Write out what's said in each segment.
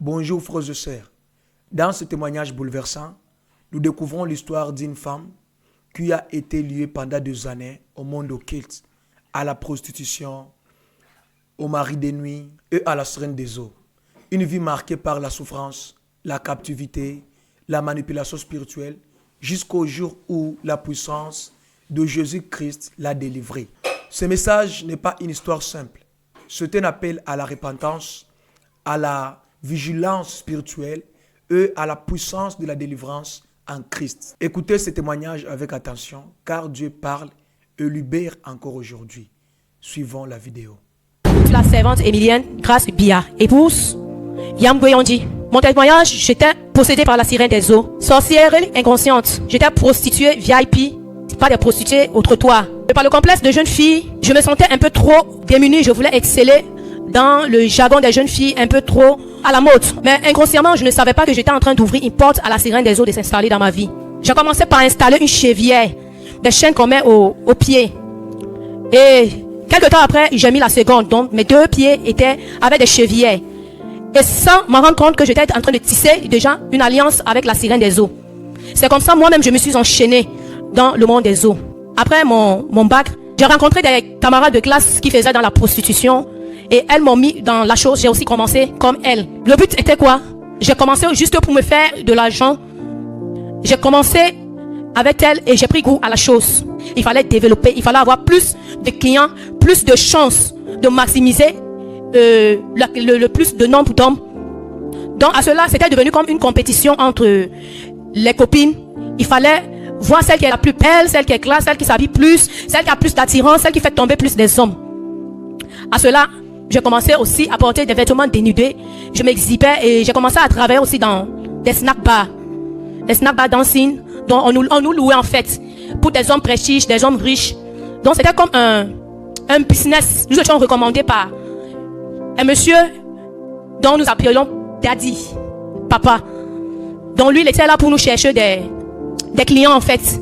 Bonjour frères et sœurs. Dans ce témoignage bouleversant, nous découvrons l'histoire d'une femme qui a été liée pendant des années au monde occulte, à la prostitution, au mari des nuits et à la sirène des eaux. Une vie marquée par la souffrance, la captivité, la manipulation spirituelle, jusqu'au jour où la puissance de Jésus-Christ l'a délivrée. Ce message n'est pas une histoire simple. C'est un appel à la repentance, à la vigilance spirituelle et à la puissance de la délivrance en Christ. Écoutez ce témoignage avec attention, car Dieu parle et libère encore aujourd'hui. Suivons la vidéo. La servante Émilienne Grâce Bia, épouse Yam Goyondi. Mon témoignage, j'étais possédée par la sirène des eaux, sorcière inconsciente. J'étais prostituée VIP, pas des prostituées au trottoir. Par le complexe de jeunes filles, je me sentais un peu trop démunie. Je voulais exceller dans le jargon des jeunes filles, un peu trop à la mode. Mais inconsciemment, je ne savais pas que j'étais en train d'ouvrir une porte à la sirène des eaux de s'installer dans ma vie. J'ai commencé par installer une chevrière, des chaînes qu'on met aux pieds. Et quelques temps après, j'ai mis la seconde. Donc mes deux pieds étaient avec des chevrières. Et sans m'en rendre compte que j'étais en train de tisser déjà une alliance avec la sirène des eaux. C'est comme ça, moi-même, je me suis enchaînée dans le monde des eaux. Après mon bac, j'ai rencontré des camarades de classe qui faisaient dans la prostitution. Et elles m'ont mis dans la chose. J'ai aussi commencé comme elles. Le but était quoi? J'ai commencé juste pour me faire de l'argent. J'ai commencé avec elles et j'ai pris goût à la chose. Il fallait développer, il fallait avoir plus de clients, plus de chances de maximiser le plus de nombre d'hommes. Donc à cela, c'était devenu comme une compétition entre les copines. Il fallait voir celle qui est la plus belle, celle qui est classe, celle qui s'habille plus, celle qui a plus d'attirance, celle qui fait tomber plus des hommes. À cela, j'ai commencé aussi à porter des vêtements dénudés. Je m'exhibais et j'ai commencé à travailler aussi dans des snack bars. Des snack bars dancing, dont on nous louait en fait pour des hommes prestiges, des hommes riches. Donc c'était comme un business. Nous étions recommandés par un monsieur dont nous appelions Daddy, Papa. Donc lui, il était là pour nous chercher des clients en fait,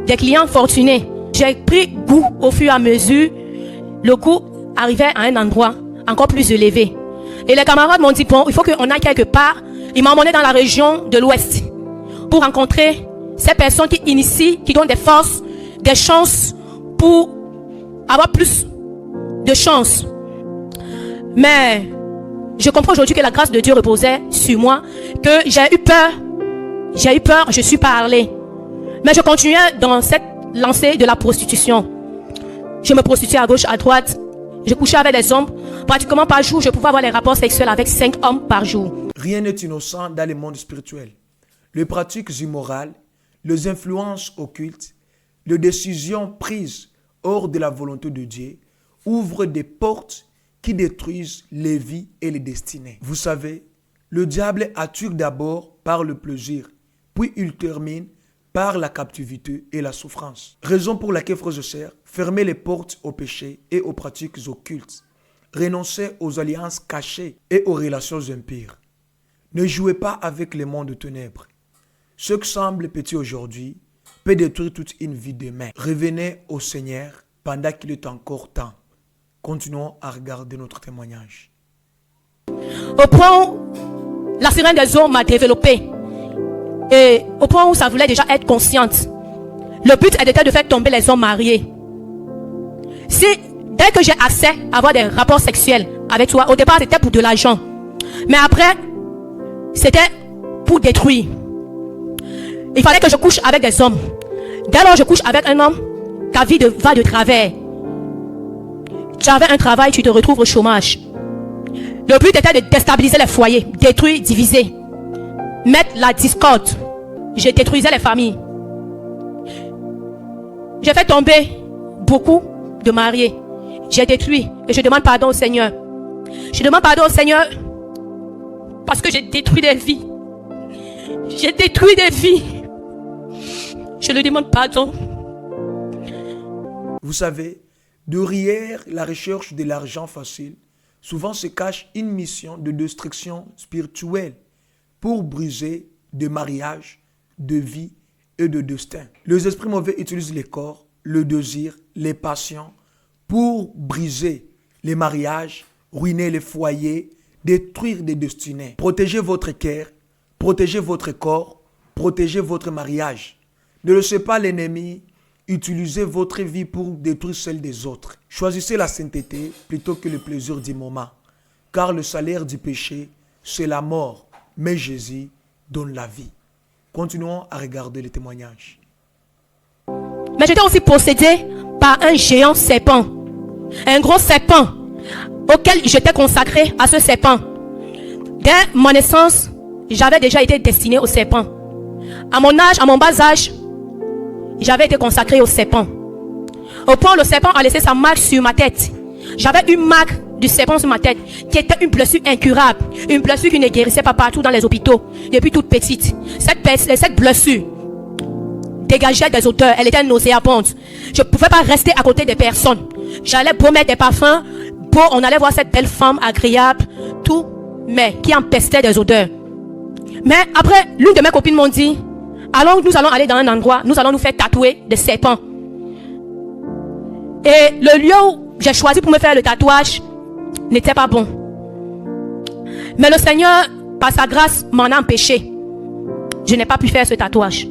des clients fortunés. J'ai pris goût au fur et à mesure. Le goût arrivait à un endroit encore plus élevé. Et les camarades m'ont dit, bon, il faut qu'on aille quelque part. Ils m'ont emmené dans la région de l'Ouest pour rencontrer ces personnes qui initient, qui donnent des forces, des chances pour avoir plus de chances. Mais je comprends aujourd'hui que la grâce de Dieu reposait sur moi, que j'ai eu peur, je suis pas allée. Mais je continuais dans cette lancée de la prostitution. Je me prostituais à gauche, à droite. Je couchais avec des hommes. Pratiquement par jour, je pouvais avoir des rapports sexuels avec 5 hommes par jour. Rien n'est innocent dans le monde spirituel. Les pratiques immorales, les influences occultes, les décisions prises hors de la volonté de Dieu ouvrent des portes qui détruisent les vies et les destinées. Vous savez, le diable attire d'abord par le plaisir, puis il termine par la captivité et la souffrance. Raison pour laquelle, frères et sœurs, fermez les portes au péché et aux pratiques occultes. Renoncez aux alliances cachées et aux relations impures. Ne jouez pas avec les mondes de ténèbres. Ce qui semble petit aujourd'hui peut détruire toute une vie demain. Revenez au Seigneur pendant qu'il est encore temps. Continuons à regarder notre témoignage. Au point où la sirène des eaux m'a développé. Et au point où ça voulait déjà être consciente. Le but était de faire tomber les hommes mariés. Si, dès que j'ai accès à avoir des rapports sexuels avec toi, au départ c'était pour de l'argent. Mais après, c'était pour détruire. Il fallait que je couche avec des hommes. Dès lors je couche avec un homme, ta vie va de travers. Tu avais un travail, tu te retrouves au chômage. Le but était de déstabiliser les foyers, détruire, diviser. Mettre la discorde. Je détruisais les familles. J'ai fait tomber beaucoup de mariés. J'ai détruit et je demande pardon au Seigneur. Je demande pardon au Seigneur parce que j'ai détruit des vies. J'ai détruit des vies. Je lui demande pardon. Vous savez, derrière la recherche de l'argent facile, souvent se cache une mission de destruction spirituelle pour briser des mariages, de vie et de destin. Les esprits mauvais utilisent les corps, le désir, les passions pour briser les mariages, ruiner les foyers, détruire des destinées. Protégez votre cœur, protégez votre corps, protégez votre mariage. Ne laissez pas l'ennemi utiliser votre vie pour détruire celle des autres. Choisissez la sainteté plutôt que le plaisir du moment. Car le salaire du péché, c'est la mort. Mais Jésus donne la vie. Continuons à regarder les témoignages. Mais j'étais aussi possédée par un géant serpent. Un gros serpent auquel j'étais consacrée à ce serpent. Dès mon naissance, j'avais déjà été destinée au serpent. À mon âge, à mon bas âge, j'avais été consacrée au serpent. Au point où le serpent a laissé sa marque sur ma tête. J'avais une marque du serpent sur ma tête qui était une blessure incurable. Une blessure qui ne guérissait pas partout dans les hôpitaux depuis toute petite. Cette blessure dégageait des odeurs. Elle était nauséabonde. Je ne pouvais pas rester à côté des personnes. J'allais beau mettre des parfums. Beau, on allait voir cette belle femme agréable. Tout, mais qui empestait des odeurs. Mais après, l'une de mes copines m'ont dit, nous allons aller dans un endroit, nous allons nous faire tatouer des serpents. Et le lieu où j'ai choisi pour me faire le tatouage n'était pas bon. Mais le Seigneur, par sa grâce, m'en a empêché. Je n'ai pas pu faire ce tatouage.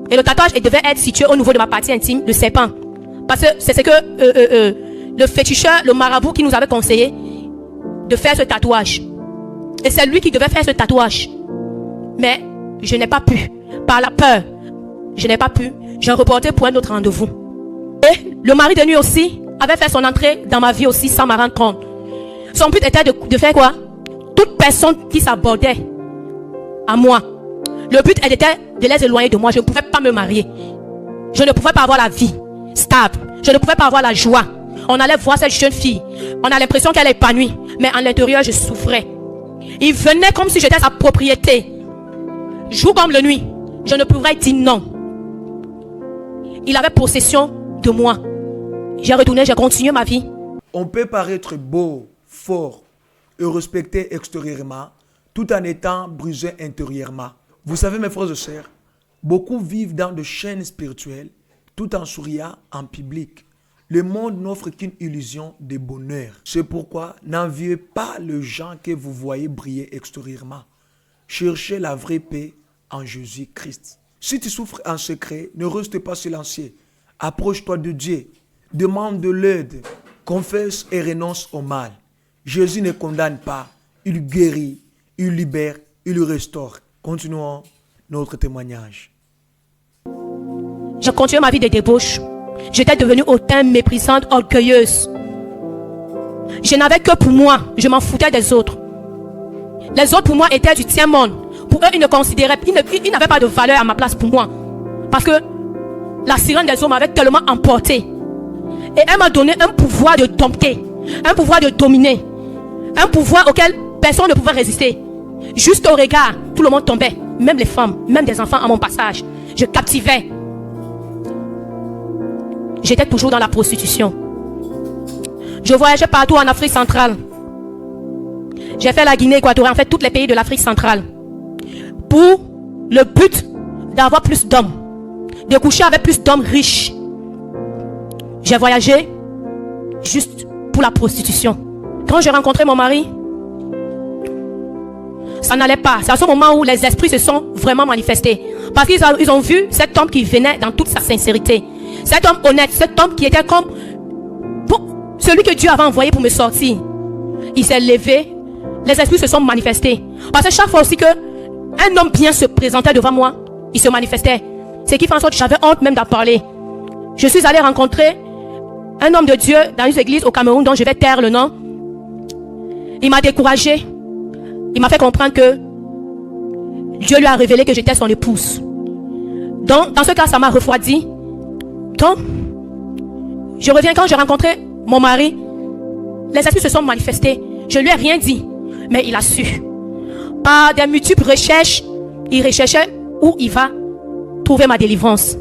Et le tatouage devait être situé au niveau de ma partie intime, le serpent. Parce que c'est ce que le féticheur, le marabout qui nous avait conseillé de faire ce tatouage. Et c'est lui qui devait faire ce tatouage. Mais je n'ai pas pu. Par la peur, je n'ai pas pu. J'ai reporté pour un autre rendez-vous. Et le mari de nuit aussi avait fait son entrée dans ma vie aussi sans m'en rendre compte. Son but était de faire quoi? Toute personne qui s'abordait à moi, le but était de les éloigner de moi. Je ne pouvais pas me marier. Je ne pouvais pas avoir la vie stable. Je ne pouvais pas avoir la joie. On allait voir cette jeune fille. On a l'impression qu'elle est épanouie. Mais en l'intérieur, je souffrais. Il venait comme si j'étais sa propriété. Jour comme la nuit, je ne pourrais dire non. Il avait possession de moi. J'ai retourné, j'ai continué ma vie. On peut paraître beau, fort et respecté extérieurement tout en étant brisé intérieurement. Vous savez mes frères et sœurs, beaucoup vivent dans de chaînes spirituelles tout en souriant en public. Le monde n'offre qu'une illusion de bonheur. C'est pourquoi n'enviez pas les gens que vous voyez briller extérieurement. Cherchez la vraie paix en Jésus-Christ. Si tu souffres en secret, ne reste pas silencieux. Approche-toi de Dieu. Demande de l'aide. Confesse et renonce au mal. Jésus ne condamne pas. Il guérit, il libère, il restaure. Continuons notre témoignage. J'ai continué ma vie de débauche. J'étais devenue hautaine, méprisante, orgueilleuse. Je n'avais que pour moi. Je m'en foutais des autres. Les autres pour moi étaient du tiers-monde. Pour eux, ils ne considéraient, ils n'avaient pas de valeur à ma place pour moi. Parce que la sirène des eaux m'avait tellement emporté. Et elle m'a donné un pouvoir de dompter, un pouvoir de dominer, un pouvoir auquel personne ne pouvait résister. Juste au regard, tout le monde tombait. Même les femmes, même des enfants à mon passage. Je captivais. J'étais toujours dans la prostitution. Je voyageais partout en Afrique centrale. J'ai fait la Guinée équatoriale, en fait tous les pays de l'Afrique centrale. Pour le but d'avoir plus d'hommes. De coucher avec plus d'hommes riches. J'ai voyagé juste pour la prostitution. Quand j'ai rencontré mon mari, ça n'allait pas. C'est à ce moment où les esprits se sont vraiment manifestés. Parce qu'ils ont vu cet homme qui venait dans toute sa sincérité. Cet homme honnête, cet homme qui était comme celui que Dieu avait envoyé pour me sortir. Il s'est levé. Les esprits se sont manifestés. Parce que chaque fois aussi que un homme bien se présentait devant moi, il se manifestait. Ce qui fait en sorte que j'avais honte même d'en parler. Je suis allé rencontrer un homme de Dieu dans une église au Cameroun dont je vais taire le nom. Il m'a découragé. Il m'a fait comprendre que Dieu lui a révélé que j'étais son épouse. Donc, dans ce cas, ça m'a refroidi. Donc, je reviens quand j'ai rencontré mon mari. Les esprits se sont manifestés. Je lui ai rien dit, mais il a su. Par des multiples recherches, il recherchait où il va trouver ma délivrance.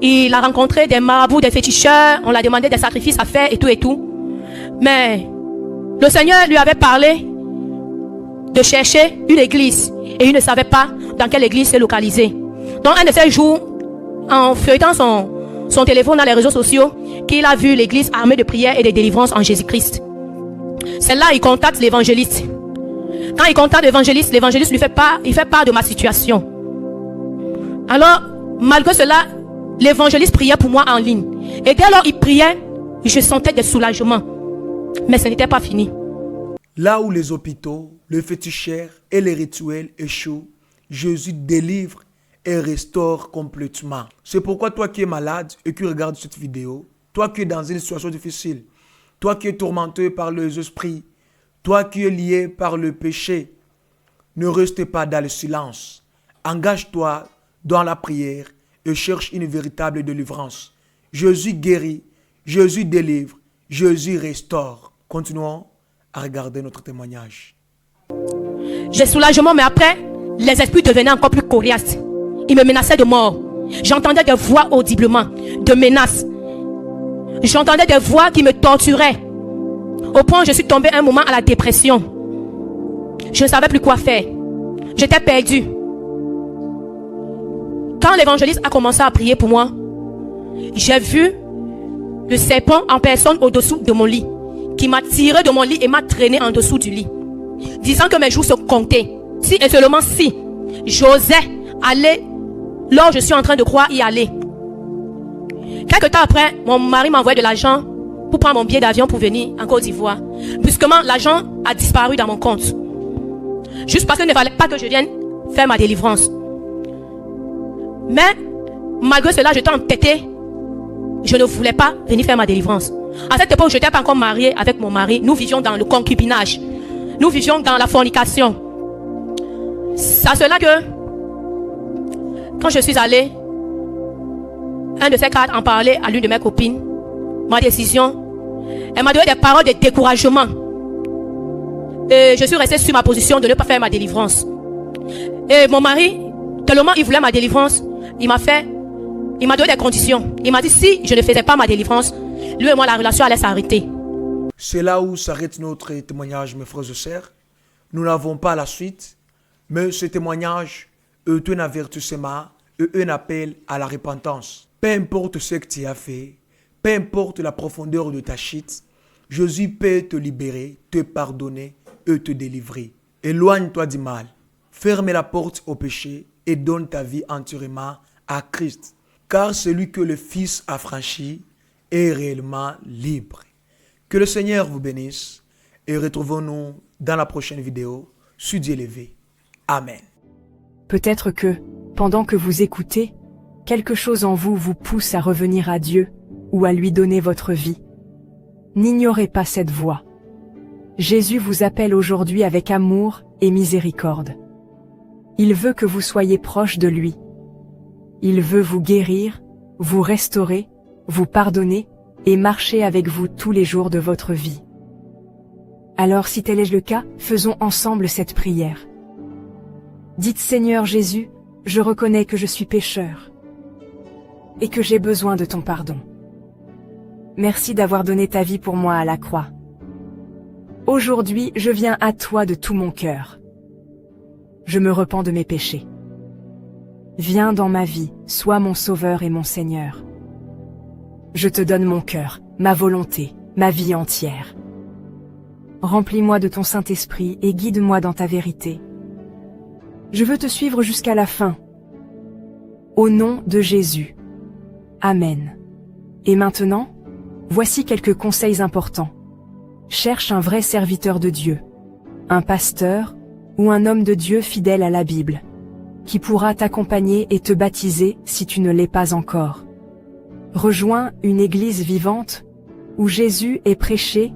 Il a rencontré des marabouts, des féticheurs. On l'a demandé des sacrifices à faire et tout et tout. Mais le Seigneur lui avait parlé de chercher une église. Et il ne savait pas dans quelle église c'est localisé. Donc un de ces jours, en feuilletant son téléphone dans les réseaux sociaux, qu'il a vu l'église armée de prière et de délivrance en Jésus-Christ. C'est là il contacte l'évangéliste. Quand il contacte l'évangéliste lui fait part de ma situation. Alors, malgré cela, l'évangéliste priait pour moi en ligne. Et dès lors il priait, je sentais des soulagements. Mais ce n'était pas fini. Là où les hôpitaux, le féticheur et les rituels échouent, Jésus délivre et restaure complètement. C'est pourquoi toi qui es malade et qui regardes cette vidéo, toi qui es dans une situation difficile, toi qui es tourmenté par les esprits, toi qui es lié par le péché, ne reste pas dans le silence. Engage-toi dans la prière et cherche une véritable délivrance. Jésus guérit, Jésus délivre, Jésus restaure. Continuons à regarder notre témoignage. J'ai soulagement, mais après, les esprits devenaient encore plus coriaces. Ils me menaçaient de mort. J'entendais des voix audiblement, de menaces. J'entendais des voix qui me torturaient. Au point où je suis tombée un moment à la dépression. Je ne savais plus quoi faire. J'étais perdue. Quand l'évangéliste a commencé à prier pour moi, j'ai vu le serpent en personne au-dessous de mon lit, qui m'a tiré de mon lit et m'a traîné en dessous du lit, disant que mes jours se comptaient. Si et seulement si j'osais aller là où je suis en train de croire y aller. Quelque temps après, mon mari m'a envoyé de l'argent pour prendre mon billet d'avion pour venir en Côte d'Ivoire. Brusquement, l'argent a disparu dans mon compte. Juste parce qu'il ne fallait pas que je vienne faire ma délivrance. Mais, malgré cela, j'étais entêtée. Je ne voulais pas venir faire ma délivrance. À cette époque, je n'étais pas encore mariée avec mon mari. Nous vivions dans le concubinage. Nous vivions dans la fornication. C'est à cela que, quand je suis allée, un de ces cadres en parlait à l'une de mes copines. Ma décision, elle m'a donné des paroles de découragement. Et je suis restée sur ma position de ne pas faire ma délivrance. Et mon mari, tellement il voulait ma délivrance, il m'a donné des conditions. Il m'a dit si je ne faisais pas ma délivrance, lui et moi la relation allait s'arrêter. C'est là où s'arrête notre témoignage, mes frères et sœurs. Nous n'avons pas la suite, mais ce témoignage est un avertissement et un appel à la repentance. Peu importe ce que tu as fait, peu importe la profondeur de ta chute, Jésus peut te libérer, te pardonner et te délivrer. Éloigne-toi du mal, ferme la porte au péché et donne ta vie entièrement à Christ. Car celui que le Fils a franchi est réellement libre. Que le Seigneur vous bénisse et retrouvons-nous dans la prochaine vidéo sur Dieu élevé. Amen. Peut-être que, pendant que vous écoutez, quelque chose en vous vous pousse à revenir à Dieu ou à lui donner votre vie. N'ignorez pas cette voie. Jésus vous appelle aujourd'hui avec amour et miséricorde. Il veut que vous soyez proche de lui. Il veut vous guérir, vous restaurer, vous pardonner et marcher avec vous tous les jours de votre vie. Alors si tel est le cas, faisons ensemble cette prière. Dites Seigneur Jésus, je reconnais que je suis pécheur et que j'ai besoin de ton pardon. Merci d'avoir donné ta vie pour moi à la croix. Aujourd'hui, je viens à toi de tout mon cœur. Je me repens de mes péchés. Viens dans ma vie, sois mon Sauveur et mon Seigneur. Je te donne mon cœur, ma volonté, ma vie entière. Remplis-moi de ton Saint-Esprit et guide-moi dans ta vérité. Je veux te suivre jusqu'à la fin. Au nom de Jésus. Amen. Et maintenant, voici quelques conseils importants. Cherche un vrai serviteur de Dieu, un pasteur ou un homme de Dieu fidèle à la Bible, qui pourra t'accompagner et te baptiser si tu ne l'es pas encore. Rejoins une église vivante, où Jésus est prêché,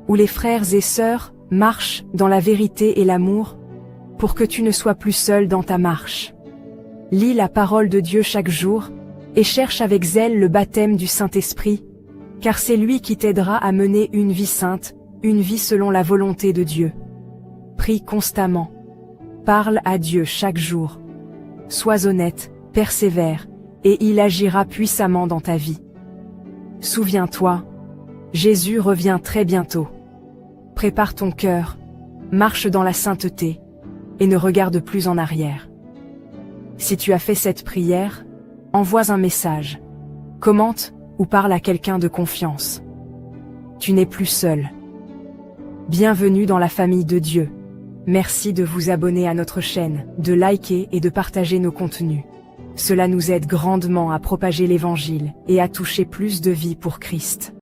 où les frères et sœurs marchent dans la vérité et l'amour, pour que tu ne sois plus seul dans ta marche. Lis la parole de Dieu chaque jour, et cherche avec zèle le baptême du Saint-Esprit, car c'est lui qui t'aidera à mener une vie sainte, une vie selon la volonté de Dieu. Prie constamment. Parle à Dieu chaque jour. Sois honnête, persévère, et il agira puissamment dans ta vie. Souviens-toi, Jésus revient très bientôt. Prépare ton cœur, marche dans la sainteté, et ne regarde plus en arrière. Si tu as fait cette prière, envoie un message, commente ou parle à quelqu'un de confiance. Tu n'es plus seul. Bienvenue dans la famille de Dieu. Merci de vous abonner à notre chaîne, de liker et de partager nos contenus. Cela nous aide grandement à propager l'Évangile et à toucher plus de vies pour Christ.